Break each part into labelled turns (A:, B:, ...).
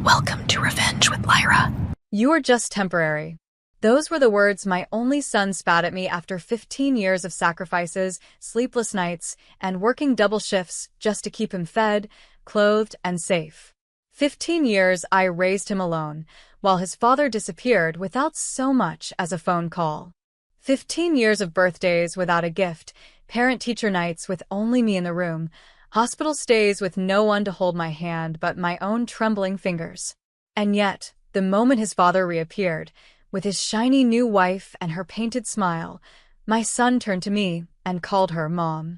A: Welcome to Revenge with Lyra.
B: You are just temporary. Those were the words my only son spat at me after 15 years of sacrifices, sleepless nights, and working double shifts just to keep him fed, clothed, and safe. 15 years I raised him alone, while his father disappeared without so much as a phone call. 15 years of birthdays without a gift, parent-teacher nights with only me in the room, hospital stays with no one to hold my hand but my own trembling fingers. And yet, the moment his father reappeared, with his shiny new wife and her painted smile, my son turned to me and called her Mom.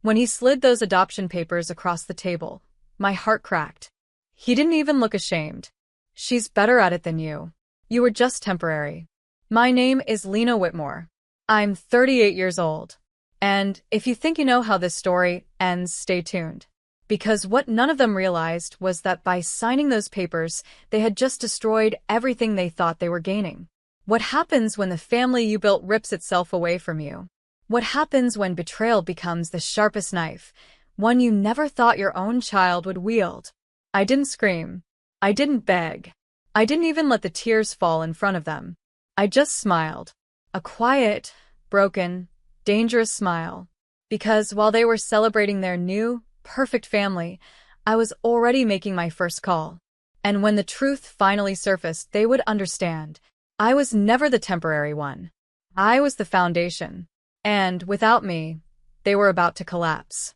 B: When he slid those adoption papers across the table, my heart cracked. He didn't even look ashamed. She's better at it than you. You were just temporary. My name is Lena Whitmore. I'm 38 years old. And if you think you know how this story ends, stay tuned. Because what none of them realized was that by signing those papers, they had just destroyed everything they thought they were gaining. What happens when the family you built rips itself away from you? What happens when betrayal becomes the sharpest knife, one you never thought your own child would wield? I didn't scream. I didn't beg. I didn't even let the tears fall in front of them. I just smiled. A quiet, broken, dangerous smile. Because while they were celebrating their new, perfect family, I was already making my first call. And when the truth finally surfaced, they would understand. I was never the temporary one. I was the foundation. And without me, they were about to collapse.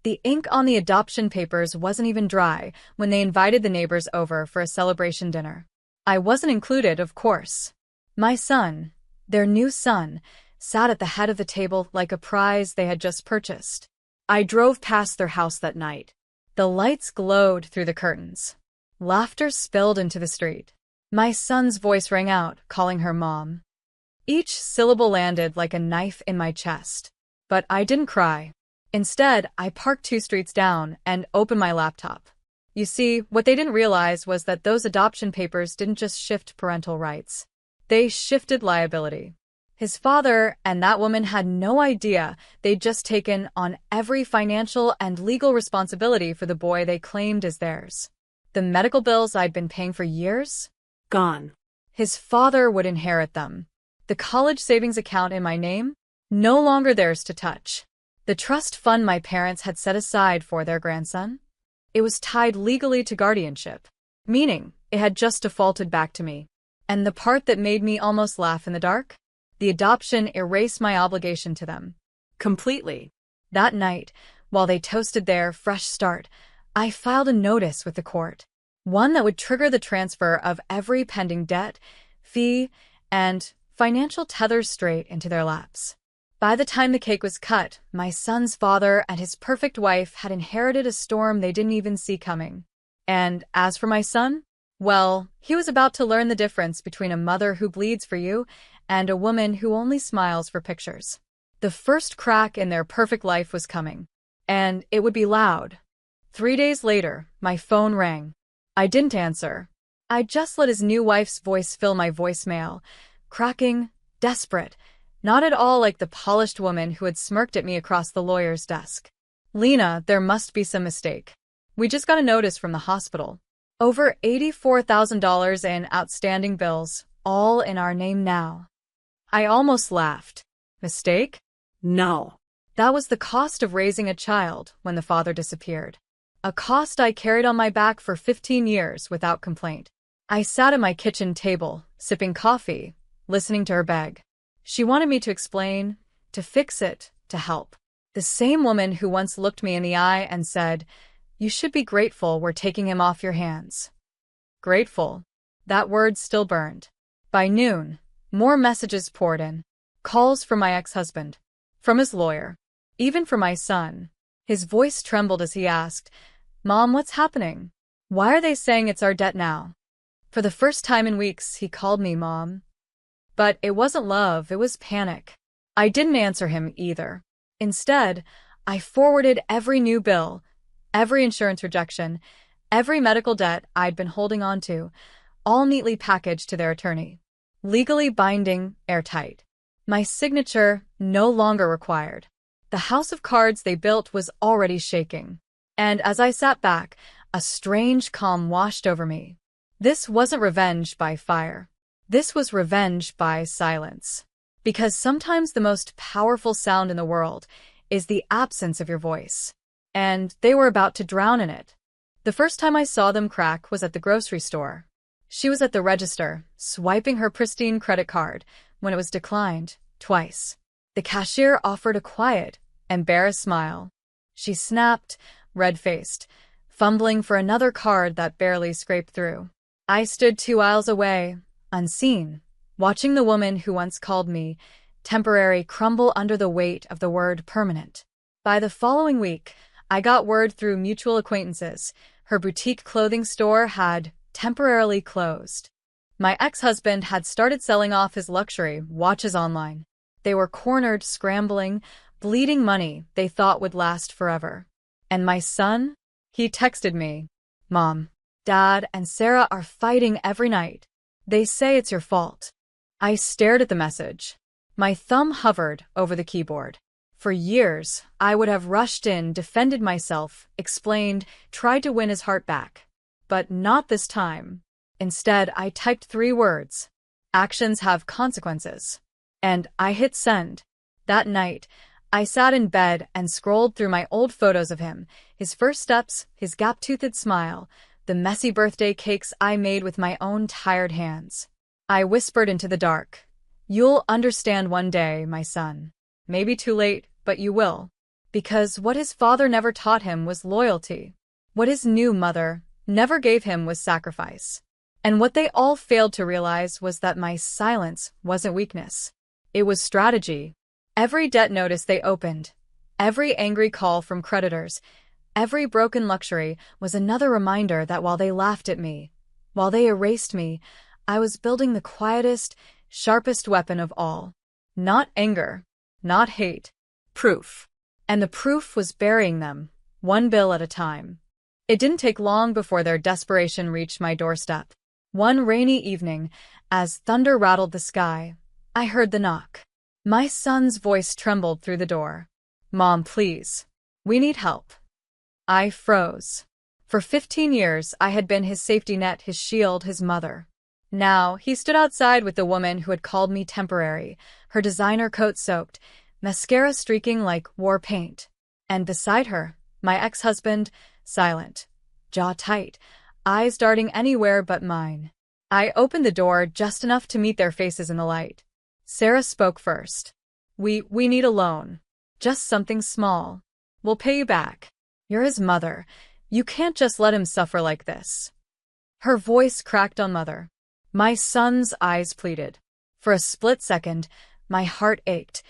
B: The ink on the adoption papers wasn't even dry when they invited the neighbors over for a celebration dinner. I wasn't included, of course. My son, their new son, sat at the head of the table like a prize they had just purchased. I drove past their house that night. The lights glowed through the curtains. Laughter spilled into the street. My son's voice rang out, calling her Mom. Each syllable landed like a knife in my chest. But I didn't cry. Instead, I parked 2 streets down and opened my laptop. You see, what they didn't realize was that those adoption papers didn't just shift parental rights. They shifted liability. His father and that woman had no idea they'd just taken on every financial and legal responsibility for the boy they claimed as theirs. The medical bills I'd been paying for years? Gone. His father would inherit them. The college savings account in my name? No longer theirs to touch. The trust fund my parents had set aside for their grandson? It was tied legally to guardianship, meaning it had just defaulted back to me. And the part that made me almost laugh in the dark? The adoption erased my obligation to them. Completely. That night, while they toasted their fresh start, I filed a notice with the court. One that would trigger the transfer of every pending debt, fee, and financial tethers straight into their laps. By the time the cake was cut, my son's father and his perfect wife had inherited a storm they didn't even see coming. And as for my son, well, he was about to learn the difference between a mother who bleeds for you and a woman who only smiles for pictures. The first crack in their perfect life was coming. And it would be loud. 3 days later, my phone rang. I didn't answer. I just let his new wife's voice fill my voicemail, cracking, desperate, not at all like the polished woman who had smirked at me across the lawyer's desk. Lena, there must be some mistake. We just got a notice from the hospital. Over $84,000 in outstanding bills, all in our name now. I almost laughed. Mistake? No. That was the cost of raising a child when the father disappeared. A cost I carried on my back for 15 years without complaint. I sat at my kitchen table, sipping coffee, listening to her beg. She wanted me to explain, to fix it, to help. The same woman who once looked me in the eye and said, "You should be grateful we're taking him off your hands." Grateful. That word still burned. By noon, more messages poured in. Calls from my ex-husband. From his lawyer. Even from my son. His voice trembled as he asked, "Mom, what's happening? Why are they saying it's our debt now?" For the first time in weeks, he called me Mom. But it wasn't love, it was panic. I didn't answer him either. Instead, I forwarded every new bill, every insurance rejection, every medical debt I'd been holding on to, all neatly packaged to their attorney. Legally binding, airtight. My signature no longer required. The house of cards they built was already shaking. And as I sat back, a strange calm washed over me. This wasn't revenge by fire. This was revenge by silence. Because sometimes the most powerful sound in the world is the absence of your voice. And they were about to drown in it. The first time I saw them crack was at the grocery store. She was at the register, swiping her pristine credit card, when it was declined, twice. The cashier offered a quiet, embarrassed smile. She snapped, red-faced, fumbling for another card that barely scraped through. I stood 2 aisles away, unseen, watching the woman who once called me temporary crumble under the weight of the word permanent. By the following week, I got word through mutual acquaintances her boutique clothing store had temporarily closed. My ex-husband had started selling off his luxury watches online. They were cornered, scrambling, bleeding money they thought would last forever. And my son? He texted me, "Mom, Dad and Sarah are fighting every night. They say it's your fault." I stared at the message. My thumb hovered over the keyboard. For years, I would have rushed in, defended myself, explained, tried to win his heart back. But not this time. Instead, I typed 3 words. Actions have consequences. And I hit send. That night, I sat in bed and scrolled through my old photos of him, his first steps, his gap-toothed smile, the messy birthday cakes I made with my own tired hands. I whispered into the dark, "You'll understand one day, my son. Maybe too late, but you will." Because what his father never taught him was loyalty. What his new mother never gave him was sacrifice. And what they all failed to realize was that my silence wasn't weakness. It was strategy. Every debt notice they opened, every angry call from creditors, every broken luxury was another reminder that while they laughed at me, while they erased me, I was building the quietest, sharpest weapon of all. Not anger, not hate, proof. And the proof was burying them, one bill at a time. It didn't take long before their desperation reached my doorstep. One rainy evening, as thunder rattled the sky, I heard the knock. My son's voice trembled through the door. "Mom, please. We need help." I froze. For 15 years, I had been his safety net, his shield, his mother. Now, he stood outside with the woman who had called me temporary, her designer coat soaked, mascara streaking like war paint. And beside her, my ex-husband, silent, jaw tight, eyes darting anywhere but mine. I opened the door just enough to meet their faces in the light. Sarah spoke first. We need a loan. Just something small. We'll pay you back. You're his mother. You can't just let him suffer like this." Her voice cracked on mother. My son's eyes pleaded. For a split second, my heart ached,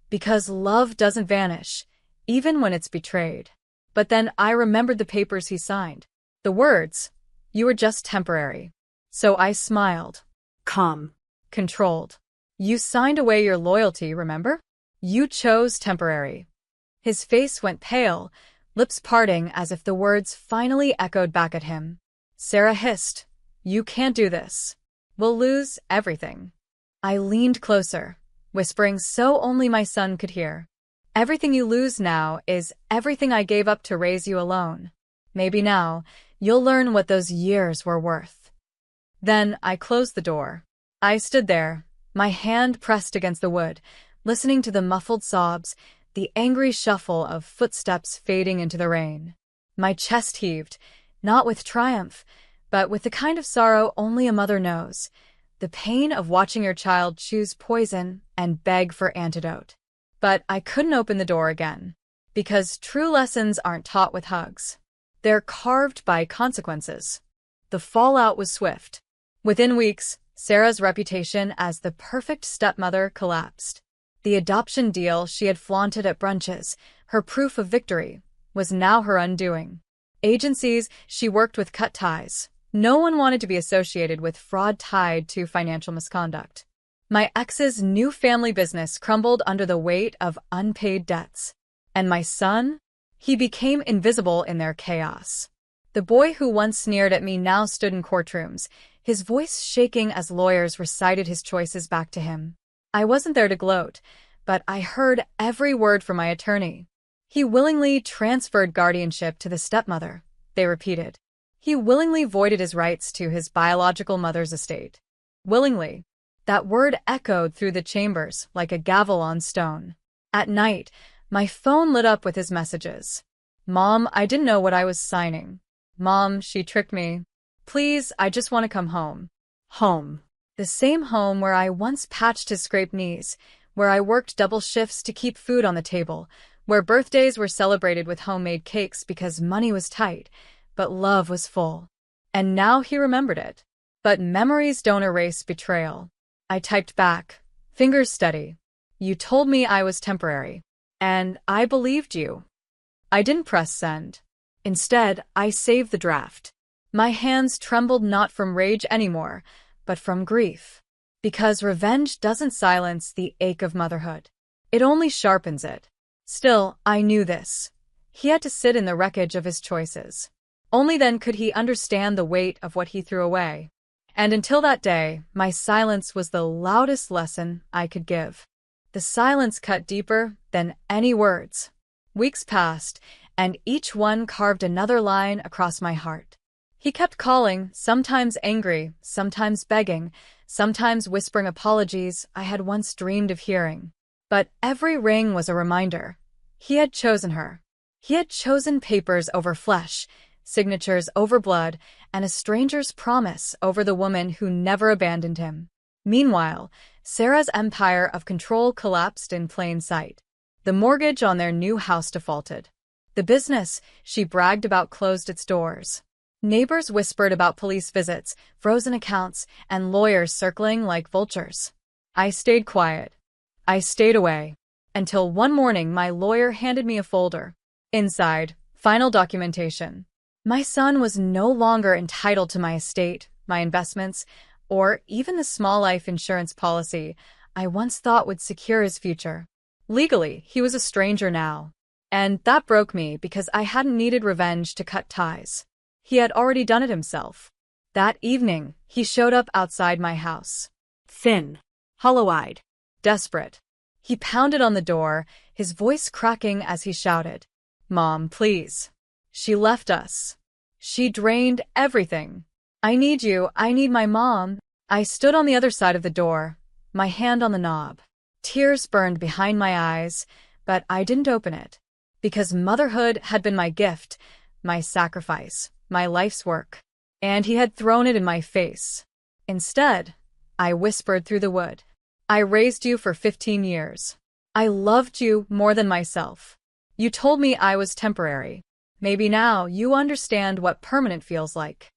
B: because love doesn't vanish, even when it's betrayed. But then I remembered the papers he signed. The words, "You were just temporary." So I smiled. Calm. Controlled. "You signed away your loyalty, remember? You chose temporary." His face went pale, lips parting as if the words finally echoed back at him. Sarah hissed, "You can't do this. We'll lose everything." I leaned closer, whispering so only my son could hear. "Everything you lose now is everything I gave up to raise you alone. Maybe now, you'll learn what those years were worth." Then I closed the door. I stood there, my hand pressed against the wood, listening to the muffled sobs, the angry shuffle of footsteps fading into the rain. My chest heaved, not with triumph, but with the kind of sorrow only a mother knows, the pain of watching your child choose poison and beg for antidote. But I couldn't open the door again, because true lessons aren't taught with hugs. They're carved by consequences. The fallout was swift. Within weeks, Sarah's reputation as the perfect stepmother collapsed. The adoption deal she had flaunted at brunches, her proof of victory, was now her undoing. Agencies she worked with cut ties. No one wanted to be associated with fraud tied to financial misconduct. My ex's new family business crumbled under the weight of unpaid debts. And my son? He became invisible in their chaos. The boy who once sneered at me now stood in courtrooms, his voice shaking as lawyers recited his choices back to him. I wasn't there to gloat, but I heard every word from my attorney. He willingly transferred guardianship to the stepmother, they repeated. He willingly voided his rights to his biological mother's estate. Willingly. That word echoed through the chambers like a gavel on stone. At night, my phone lit up with his messages. Mom, I didn't know what I was signing. Mom, she tricked me. Please, I just want to come home. Home. The same home where I once patched his scraped knees, where I worked double shifts to keep food on the table, where birthdays were celebrated with homemade cakes because money was tight, but love was full. And now he remembered it. But memories don't erase betrayal. I typed back, fingers steady. You told me I was temporary. And I believed you. I didn't press send. Instead, I saved the draft. My hands trembled not from rage anymore, but from grief. Because revenge doesn't silence the ache of motherhood. It only sharpens it. Still, I knew this. He had to sit in the wreckage of his choices. Only then could he understand the weight of what he threw away. And until that day, my silence was the loudest lesson I could give. The silence cut deeper than any words. Weeks passed, and each one carved another line across my heart. He kept calling, sometimes angry, sometimes begging, sometimes whispering apologies I had once dreamed of hearing. But every ring was a reminder. He had chosen her. He had chosen papers over flesh, signatures over blood, and a stranger's promise over the woman who never abandoned him. Meanwhile, Sarah's empire of control collapsed in plain sight. The mortgage on their new house defaulted. The business she bragged about closed its doors. Neighbors whispered about police visits, frozen accounts, and lawyers circling like vultures. I stayed quiet. I stayed away. Until one morning my lawyer handed me a folder. Inside, final documentation. My son was no longer entitled to my estate, my investments, or even the small life insurance policy I once thought would secure his future. Legally, he was a stranger now. And that broke me because I hadn't needed revenge to cut ties. He had already done it himself. That evening, he showed up outside my house. Thin, hollow-eyed, desperate. He pounded on the door, his voice cracking as he shouted, "Mom, please." She left us. She drained everything. I need you. I need my mom. I stood on the other side of the door, my hand on the knob. Tears burned behind my eyes, but I didn't open it. Because motherhood had been my gift, my sacrifice, my life's work. And he had thrown it in my face. Instead, I whispered through the wood. I raised you for 15 years. I loved you more than myself. You told me I was temporary. Maybe now you understand what permanent feels like.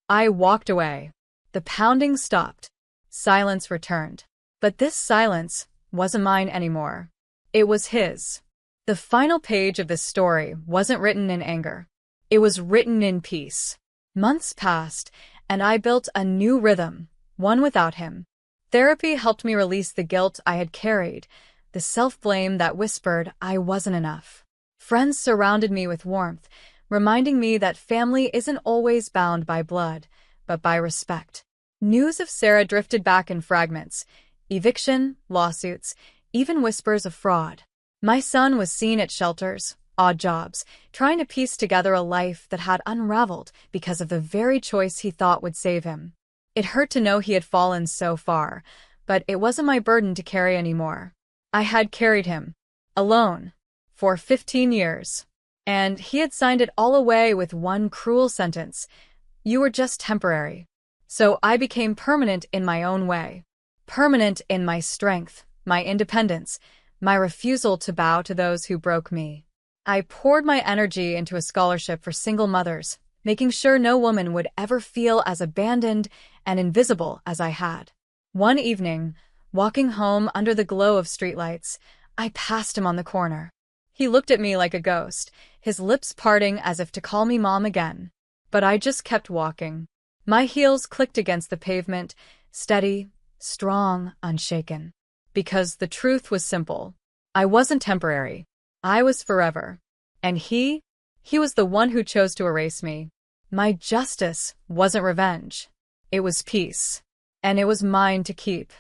B: I walked away. The pounding stopped. Silence returned. But this silence wasn't mine anymore. It was his. The final page of this story wasn't written in anger. It was written in peace. Months passed, and I built a new rhythm, one without him. Therapy helped me release the guilt I had carried, the self-blame that whispered I wasn't enough. Friends surrounded me with warmth, reminding me that family isn't always bound by blood, but by respect. News of Sarah drifted back in fragments: eviction, lawsuits, even whispers of fraud. My son was seen at shelters, odd jobs, trying to piece together a life that had unraveled because of the very choice he thought would save him. It hurt to know he had fallen so far, but it wasn't my burden to carry anymore. I had carried him, alone, for 15 years. And he had signed it all away with one cruel sentence: "You were just temporary." So I became permanent in my own way. Permanent in my strength, my independence, my refusal to bow to those who broke me. I poured my energy into a scholarship for single mothers, making sure no woman would ever feel as abandoned and invisible as I had. One evening, walking home under the glow of streetlights, I passed him on the corner. He looked at me like a ghost, his lips parting as if to call me mom again. But I just kept walking. My heels clicked against the pavement, steady, strong, unshaken. Because the truth was simple. I wasn't temporary. I was forever. And he was the one who chose to erase me. My justice wasn't revenge. It was peace. And it was mine to keep.